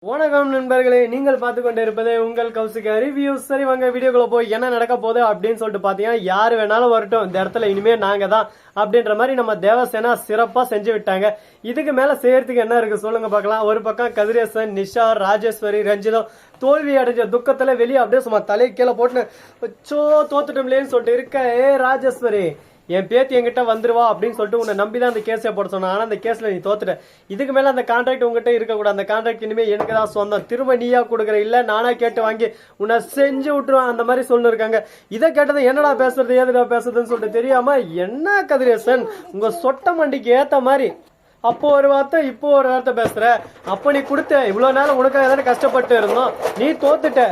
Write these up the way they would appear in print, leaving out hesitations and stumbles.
வணக்கம் நண்பர்களே, நீங்கள் பார்த்து கொண்டு இருப்பது உங்கள் கௌசிகா ரிவ்யூ. சரி வாங்க வீடியோக்குள்ள போய் என்ன நடக்க போகுது அப்படின்னு சொல்லிட்டு பாத்தீங்கன்னா, யாரு வேணாலும் வரட்டும், இந்த இடத்துல இனிமே நாங்க தான் அப்படின்ற மாதிரி நம்ம தேவசேனா சிறப்பா செஞ்சு விட்டாங்க. இதுக்கு மேல செய்யறதுக்கு என்ன இருக்கு சொல்லுங்க பார்க்கலாம். ஒரு பக்கம் கதிரேசன், நிஷா, ராஜேஸ்வரி, ரஞ்சிதம் தோல்வி அடைஞ்ச துக்கத்துல வெளியே அப்படியே சும்மா தலை கீழே போட்டு வச்சோ தோத்துட்டோம்லேன்னு சொல்லிட்டு இருக்க. ராஜேஸ்வரி, என் பேத்தி என்கிட்ட வந்துருவா அப்படின்னு சொல்லிட்டு உன்னை நம்பிதான் அந்த கேஸை போட சொன்னா. ஆனா அந்த கேஸ்ல நீ தோத்துட்ட. இதுக்கு மேல அந்த கான்ட்ராக்ட் உங்ககிட்ட இருக்கக்கூடாது. அந்த கான்ட்ராக்ட் இனிமே எனக்கு தான் சொந்தம். திரும்ப நீயா கொடுக்குற, இல்ல நானா கேட்டு வாங்கி உன்னை செஞ்சு விட்டுருவான் அந்த மாதிரி சொல்லு இருக்காங்க. இதை கேட்டது என்னடா பேசுறது ஏதுடா பேசுறதுன்னு சொல்லிட்டு தெரியாம, என்ன கதிரேசன் உங்க சொட்ட மண்டிக்கு ஏத்த மாதிரி அப்போ ஒரு வார்த்தை இப்போ ஒரு வார்த்தை பேசுற. அப்ப நீ கொடுத்த இவ்வளவு நேரம் உனக்காக தானே கஷ்டப்பட்டு இருந்தோம், நீ தோத்துட்ட.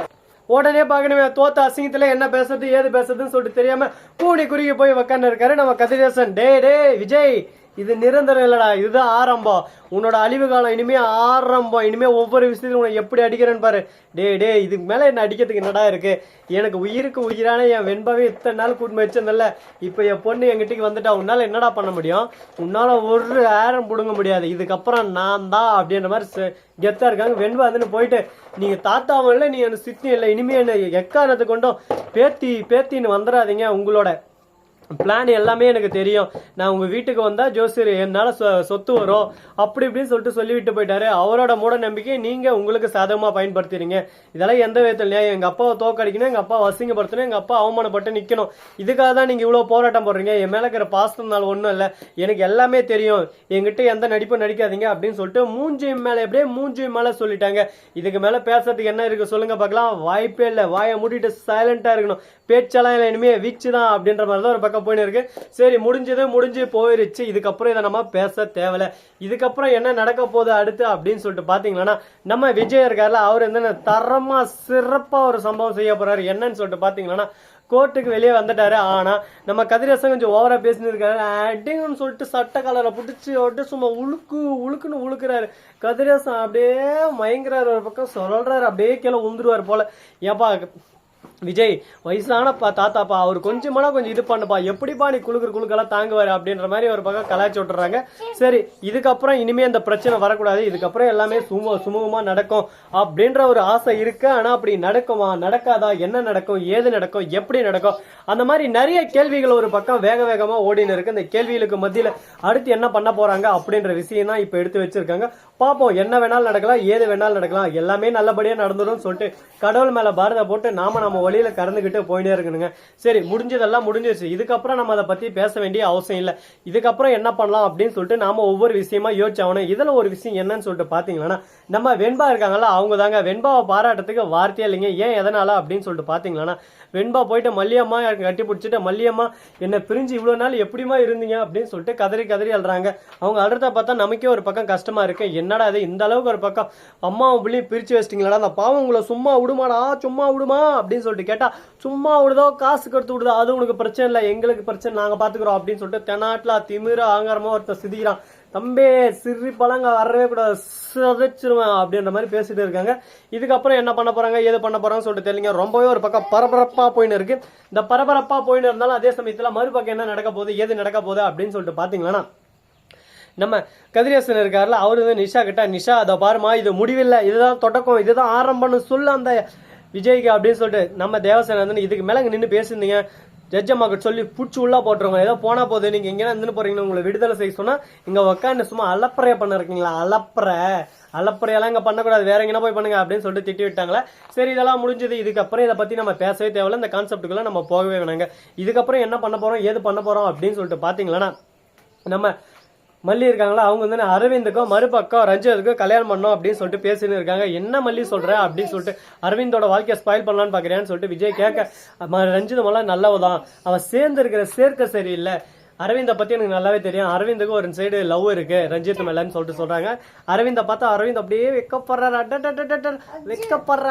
உடனே பாக்கணுமே, தோத்த அசிங்கத்துல என்ன பேசுறது ஏது பேசுறதுன்னு சொல்லிட்டு தெரியாம கூடி குறுகி போய் உக்காந்து இருக்காரு நம்ம கதிரேசன். டே விஜய், இது நிரந்தரம் இல்லடா, இதுதான் ஆரம்பம். உன்னோட அழிவு காலம் இனிமே ஆரம்பம். இனிமே ஒவ்வொரு விஷயத்திலும் உன்னை எப்படி அடிக்கிறேன்னு பாரு. டே இதுக்கு மேல என்ன அடிக்கிறதுக்கு என்னடா இருக்கு? எனக்கு உயிருக்கு உயிரான என் வெண்பாவே இத்தனை நாள் கூட்டு வச்சிருந்தல, இப்ப என் பொண்ணு என்கிட்டக்கு வந்துட்டா, உன்னால என்னடா பண்ண முடியும்? உன்னால ஒரு ஆரம் புடுங்க முடியாது. இதுக்கப்புறம் நான் தான் அப்படின்ற மாதிரி கெத்தா இருக்காங்க. வெண்பா வந்துன்னு போயிட்டு, நீங்க தாத்தாவும் இல்லை, நீ எனக்கு சித்தி இல்லை, இனிமே என்ன எக்காரணத்தை கொண்டும் பேத்தின்னு வந்துடாதீங்க. உங்களோட பிளான் எல்லாமே எனக்கு தெரியும். நான் உங்க வீட்டுக்கு வந்தா ஜோசியர் என்னால சொத்து வரும் அப்படி இப்படின்னு சொல்லிட்டு சொல்லிவிட்டு போயிட்டாரு. அவரோட மூட நம்பிக்கை நீங்க உங்களுக்கு சாதகமா பயன்படுத்துறீங்க. இதெல்லாம் எந்த விதத்துல இல்லையா? எங்க அப்பாவை தோக்கடிக்கணும், எங்க அப்பா அசிங்கப்படுத்தணும், எங்க அப்பா அவமானப்பட்டு நிக்கணும். இதுக்காக தான் நீங்க இவ்வளவு போராட்டம் போடுறீங்க. என் மேல இருக்கிற பாசத்தினால ஒண்ணும் இல்ல, எனக்கு எல்லாமே தெரியும். என்கிட்ட எந்த நடிப்பும் நடிக்காதீங்க அப்படின்னு சொல்லிட்டு மூஞ்சி மேல எப்படியே மூஞ்சி மேல சொல்லிட்டாங்க. இதுக்கு மேல பேசுறதுக்கு என்ன இருக்கு சொல்லுங்க பார்க்கலாம். வாய்ப்பே இல்லை. வாயை மூடிட்டு சைலண்டா இருக்கணும். பேச்செல்லாம் இல்லை, இனிமே வீச்சு தான் அப்படின்ற மாதிரி தான் ஒரு பக்கம் போயின்னு இருக்கு. சரி, முடிஞ்சு போயிருச்சு. இதுக்கப்புறம் இதை நம்ம பேச தேவையில்ல. இதுக்கப்புறம் என்ன நடக்க போகுது அடுத்து அப்படின்னு சொல்லிட்டு பாத்தீங்கன்னா, நம்ம விஜய் இருக்காருல, அவர் வந்து தரமா சிறப்பா ஒரு சம்பவம் செய்ய போறாரு. என்னன்னு சொல்லிட்டு பாத்தீங்கன்னா, கோர்ட்டுக்கு வெளியே வந்துட்டாரு. ஆனா நம்ம கதிரேசன் கொஞ்சம் ஓவரா பேசினிருக்காரு. அடிங்கன்னு சொல்லிட்டு சட்ட காலரை பிடிச்சி அப்படியே சும்மா உழுக்குன்னு உழுக்குறாரு. கதிரேசன் அப்படியே மயங்குறாரு. ஒரு பக்கம் சொல்றாரு, அப்படியே கீழே உந்துருவாரு போல. ஏப்பா விஜய், வயசான தாத்தாப்பா, அவர் கொஞ்சம் இது பண்ணுப்பா, எப்படிப்பா நீ குழுக்கெல்லாம் தாங்குவாரு அப்படின்ற மாதிரி ஒரு பக்கம் கலாய்ச்சி விட்டுறாங்க. சரி, இதுக்கப்புறம் இனிமே அந்த பிரச்சனை வரக்கூடாது, இதுக்கப்புறம் எல்லாமே சுமூகமா நடக்கும் அப்படின்ற ஒரு ஆசை இருக்கு. ஆனா அப்படி நடக்குமா நடக்காதா, என்ன நடக்கும் ஏது நடக்கும் எப்படி நடக்கும், அந்த மாதிரி நிறைய கேள்விகள் ஒரு பக்கம் வேகமா ஓடின்னு இருக்கு. இந்த கேள்விகளுக்கு மத்தியில அடுத்து என்ன பண்ண போறாங்க அப்படின்ற விஷயம் தான் இப்ப எடுத்து வச்சிருக்காங்க. பாப்போம், என்ன வேணாலும் நடக்கலாம், ஏது வேணாலும் நடக்கலாம், எல்லாமே நல்லபடியா நடந்துடும் சொல்லிட்டு கடவுள் மேல பாரத போட்டு நாம வழியில கறந்துகிட்டு போயிட்டே இருக்கணுங்க. சரி, முடிஞ்சதெல்லாம் முடிஞ்சிருச்சு. இதுக்கப்புறம் நம்ம அதை பத்தி பேச வேண்டிய அவசியம் இல்லை. இதுக்கப்புறம் என்ன பண்ணலாம் அப்படின்னு சொல்லிட்டு நாம ஒவ்வொரு விஷயமா யோசிச்சாகணும். இதுல ஒரு விஷயம் என்னன்னு சொல்லிட்டு பாத்தீங்கன்னா, நம்ம வெண்பா இருக்காங்கல்ல, அவங்க தாங்க. வெண்பாவை பாராட்டத்துக்கு வார்த்தையே இல்லைங்க. ஏன் எதனால அப்படின்னு சொல்லிட்டு பாத்தீங்கன்னா, வெண்பா போயிட்டு மல்லியம்மா கட்டி பிடிச்சிட்டு, மல்லியம்மா என்ன பிரிஞ்சு இவ்வளவு நாள் எப்படிமா இருந்தீங்க அப்படின்னு சொல்லிட்டு கதறி அழுறாங்க. அவங்க அழுறத பார்த்தா நமக்கே ஒரு பக்கம் கஷ்டமா இருக்கு. என்னடா இது இந்த அளவுக்கு ஒரு பக்கம் அம்மாவும் பிள்ளையும் பிரிச்சு வச்சிட்டீங்களா, அந்த பாவம் உங்களை சும்மா விடுமாடா, சும்மா விடுமா அப்படின்னு சொல்லிட்டு கேட்டா, சும்மா விடுதோ காசு கொடுத்து விடுதோ அது உனக்கு பிரச்சனை இல்லை, எங்களுக்கு பிரச்சனை, நாங்க பாத்துக்கிறோம் அப்படின்னு சொல்லிட்டு தென்னாட்டுல திமிர ஆங்காரமா ஒருத்தர் சிதிக்கிறான். தம்பே சிறி பழங்க வரவே கூடாது, சதைச்சிருவேன் அப்படின்ற மாதிரி பேசிட்டு இருக்காங்க. இதுக்கப்புறம் என்ன பண்ண போறாங்க ஏது பண்ண போறாங்கன்னு சொல்லிட்டு தெரியல. ரொம்பவே ஒரு பக்கம் பரபரப்பா போயின்னு இருக்கு. இந்த பரபரப்பா போயின்னு இருந்தாலும் அதே சமயத்துல மறுபக்கம் என்ன நடக்க போகுது ஏது நடக்க போகுது அப்படின்னு சொல்லிட்டு பாத்தீங்கன்னா, நம்ம கதிரேசன் இருக்காருல, அவரு வந்து நிஷா கிட்ட, நிஷா அதை பாருமா, இது முடிவில்லை, இதுதான் தொடக்கம், இதுதான் ஆரம்பம்னு சொல்ல அந்த விஜய்க்கு அப்படின்னு சொல்லிட்டு நம்ம தேவசேனா வந்து, இதுக்கு மேல நின்று பேசியிருந்தீங்க, ஜட்ஜம்மாக்கு சொல்லி புடிச்சு உள்ள போட்டுருவாங்க. ஏதோ போனா போது நீங்க எங்க இருந்து போறீங்கன்னு உங்களை விடுதலை செய்ய சொன்னா இங்க உட்காந்து சும்மா அலப்பறைய பண்ண இருக்கீங்களா? அலப்பறையெல்லாம் இங்க பண்ணக்கூடாது, வேற எங்கன்னா போய் பண்ணுங்க அப்படின்னு சொல்லிட்டு திட்டி விட்டாங்களா. சரி, இதெல்லாம் முடிஞ்சது. இதுக்கப்புறம் இதை பத்தி நம்ம பேசவே தேவையில்ல, இந்த கான்செப்டுக்குள்ள நம்ம போகவே வேணாங்க. இதுக்கப்புறம் என்ன பண்ண போறோம் ஏது பண்ண போறோம் அப்படின்னு சொல்லிட்டு பாத்தீங்களா, நம்ம மல்லி இருக்காங்களா, அவங்க வந்து அரவிந்துக்கும் மறுபக்கம் ரஞ்சித்துக்கும் கல்யாணம் பண்ணோம் அப்படின்னு சொல்லிட்டு பேசின்னு இருக்காங்க. என்ன மல்லி சொல்ற அப்படின்னு சொல்லிட்டு, அரவிந்தோட வாழ்க்கையை ஸ்பாயில் பண்ணலான்னு பாக்குறேன்னு சொல்லிட்டு விஜய் கேட்க, ரஞ்சித் எல்லாம் நல்லவதான், அவன் சேர்ந்து இருக்கிற சேர்க்க சரியில்லை, அரவிந்த பத்தி எனக்கு நல்லாவே தெரியும், அரவிந்துக்கு ஒரு சைடு லவ் இருக்கு ரஞ்சித் மேலன்னு சொல்லிட்டு சொல்றாங்க. அரவிந்த பார்த்தா அரவிந்த் அப்படியே வெக்கப்படுற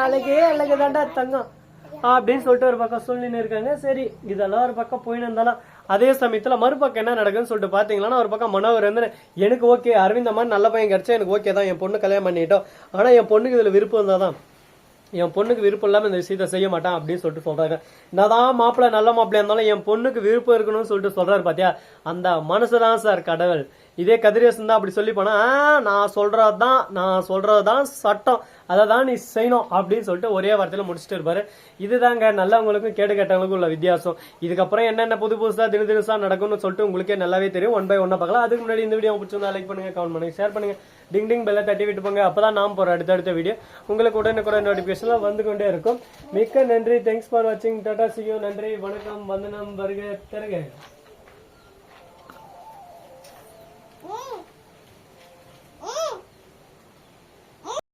அழகே தாண்டா தங்கம் அப்படின்னு சொல்லிட்டு ஒரு பக்கம் சொல்லின்னு இருக்காங்க. சரி, இதெல்லாம் ஒரு பக்கம் போயின்னு இருந்தாலும் அதே சமயத்துல மறுபக்கம் என்ன நடக்குன்னு சொல்லிட்டு பாத்தீங்கன்னா, ஒரு பக்கம் மனோகர் வந்து, எனக்கு ஓகே அரவிந்த மாதிரி நல்ல பையன் கிடைச்சா எனக்கு ஓகே தான், என் பொண்ணு கல்யாணம் பண்ணிட்டோம், ஆனா என் பொண்ணுக்கு இதுல விருப்பம் இருந்தாதான், என் பொண்ணுக்கு விருப்பம் இல்லாம இந்த விஷயத்த செய்ய மாட்டான் அப்படின்னு சொல்லிட்டு சொல்றாங்க. என்னதான் மாப்பிள்ள நல்ல மாப்பிள்ளையா இருந்தாலும் என் பொண்ணுக்கு விருப்பம் இருக்கணும்னு சொல்லிட்டு சொல்றாரு பாத்தியா, அந்த மனசுதான் சார் கடவுள். இதே கதிரேசன் தான் அப்படி சொல்லி போனா நான் சொல்றதுதான் சட்டம், அதை தான் நீ செய்யணும் அப்படின்னு சொல்லிட்டு ஒரே வார்த்தையில முடிச்சுட்டு இருப்பாரு. இதுதாங்க நல்லவங்களுக்கும் கேடு கேட்டவங்களுக்கும் உள்ள வித்தியாசம். இதுக்கப்புறம் என்னென்ன புதுசா தினசா நடக்கும்னு சொல்லிட்டு உங்களுக்கே நல்லாவே தெரியும். 1 by 1 பார்க்கலாம். அதுக்கு முன்னாடி இந்த வீடியோ பிடிச்சிருந்தா லைக் பண்ணுங்க, கமெண்ட் பண்ணுங்க, ஷேர் பண்ணுங்க, டிங் பெல்ல தட்டி விட்டு போங்க. அப்பதான் நாம் போற அடுத்தடுத்த வீடியோ உங்களுக்கு உடனே நோட்டிபிகேஷன்ல வந்து கொண்டே இருக்கும். மிக்க நன்றி. தேங்க்ஸ் ஃபார் வாட்சிங். Tata, see you. நன்றி, வணக்கம், வந்தனம், வருக, தருக.